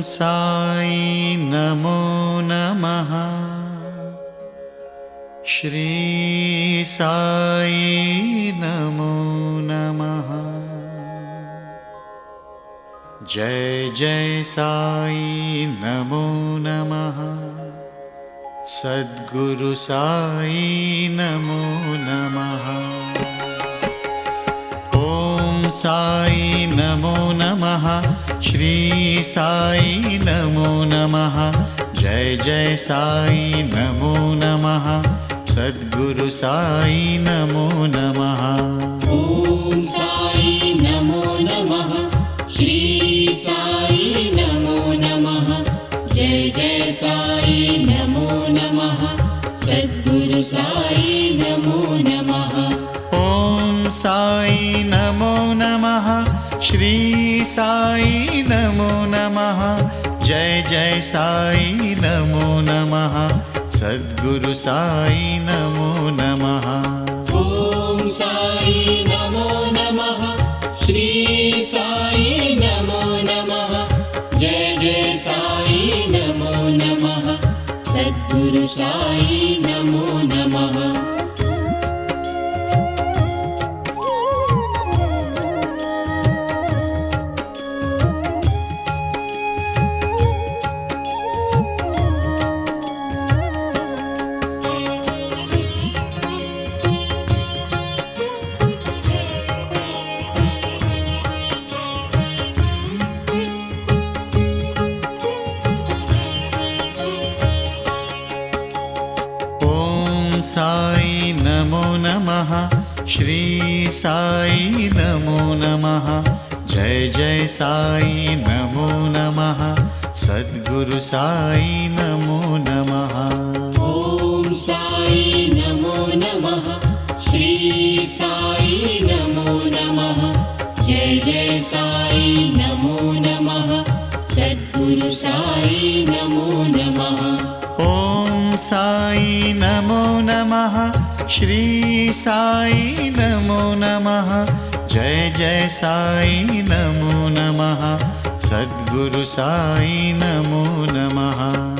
साई नमो नमः। श्री साई नमो नमः। जय जय साई नमो नमः। सद्गुरु साई नमो नमः। ओम साई नमो नमः। श्री साई नमो नमः। जय जय साई नमो नमः। सद्गुरु साई नमो नमः। ओम साई नमो नमः। श्री साई नमो नमः। जय जय साई नमो नमः। सद्गुरु साई नमो नमः। ओम साई नमो नमः। श्री साई नमो नमः। जय जय साई नमो नमः। सद्गुरु साई नमो नमः। ओम साई नमो नमः। श्री साई नमो नमः। जय जय साई नमो नमः। सद्गुरु साई नमो नमः। साई नमो नमः। श्री साई नमो नमः। जय जय साई नमो नमः। सद्गुरु साई नमो नमः। ओम साई नमो नमः। श्री साई नमो नमः। जय जय साई नमो नमः। सद्गुरु साई नमो नमः। ओम साई नमो नमः। श्री साई नमो नमः। जय जय साई नमो नमः। सद्गुरु साई नमो नमः।